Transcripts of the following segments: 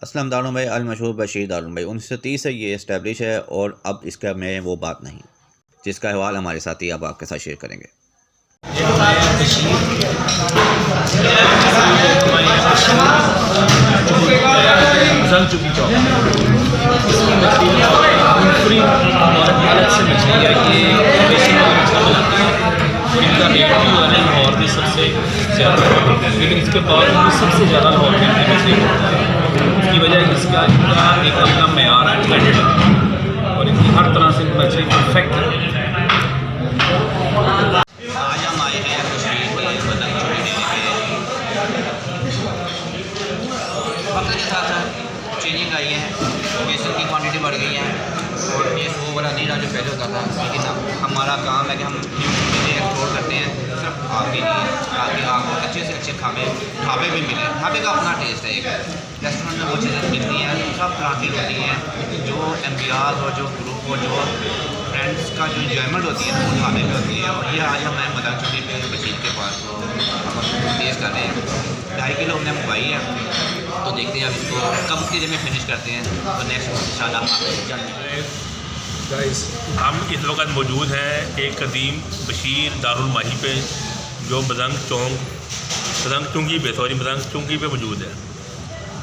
असलम दारुन भाई अलमशहूर बशीर दारुन भाई 1930 से ये इस्टेब्लिश है और अब इसका में वो बात नहीं, जिसका अहवाल हमारे साथी अब आपके साथ शेयर करेंगे। लेकिन इसके बाद सबसे ज़्यादा लाहौर में मछली होता है। उसकी वजह इसका एक अपना मेयार है और इनकी हर तरह से मछली परफेक्ट है। आज हम आए हैं कश्मीर के बदन छोटी डेयरी पे। वक्त के साथ साथ चेंजिंग आई है, केसर की क्वांटिटी बढ़ गई है और टेस्ट वो वाला नहीं रहा जो पहले होता था। लेकिन अब हमारा काम है कि हम न्यू चीज़ें एक्सप्लोर करते हैं, सिर्फ आपके लिए, ताकि आपको अच्छे से अच्छे ढाबे भी मिले। ढाबे का अपना टेस्ट है, एक रेस्टोरेंट में वो चीज़ें मिलती हैं सब तरह की होती हैं, जो एम्बियाज और जो ग्रुप और जो फ्रेंड्स का जो इंजॉयमेंट होती है वो ढाबे में होती है। और ये आज हम आए मदन चौकी पे बशीर के पास, तो टेस्ट कर रहे हैं। 2.5 किलो हमने मंगवाई है, तो देखते हैं अब इसको कब की में फिनिश करते हैं, तो नेक्स्ट इंशाल्लाह। गाइस हम इस वक्त मौजूद हैं एक कदीम बशीर दारुल माही पे, जो बदंग चुंगी पे मौजूद है।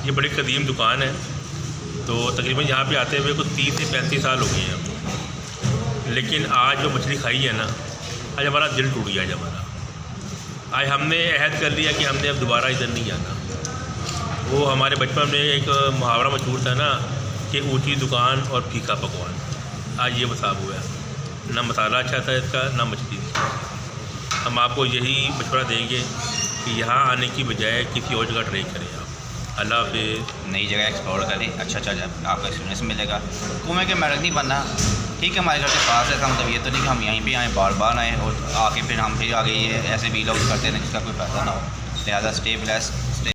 ये बड़ी कदीम दुकान है, तो तकरीबन यहाँ पे आते हुए कुछ 30 से 35 साल हो गए हैं। लेकिन आज जो मछली खाई है ना, आज हमारा दिल टूट गया। आज हमने अहद कर लिया कि हमने अब दोबारा इधर नहीं आना। वो हमारे बचपन में एक मुहावरा मशहूर था ना कि ऊँची दुकान और फीका पकवान। आज ये मसाब हुआ है, ना मसाला अच्छा था इसका, ना मछली। हम आपको यही मशवरा देंगे कि यहाँ आने की बजाय किसी और जगह ट्राई करें आप। अल्लाह हाफ़िज़। नई जगह एक्सप्लोर करें, अच्छा आपको एक्सपीरियंस मिलेगा। कुएँ के मेढक नहीं बनना, ठीक है हमारे घर के पास है, इसका मतलब ये तो नहीं कि हम यहीं पे आएँ बार बार आएँ और आके फिर हम फिर आगे ये ऐसे वीलॉग करते रहें जिसका कोई फ़ायदा ना हो। लिहाजा स्टे ब्लेस्ड।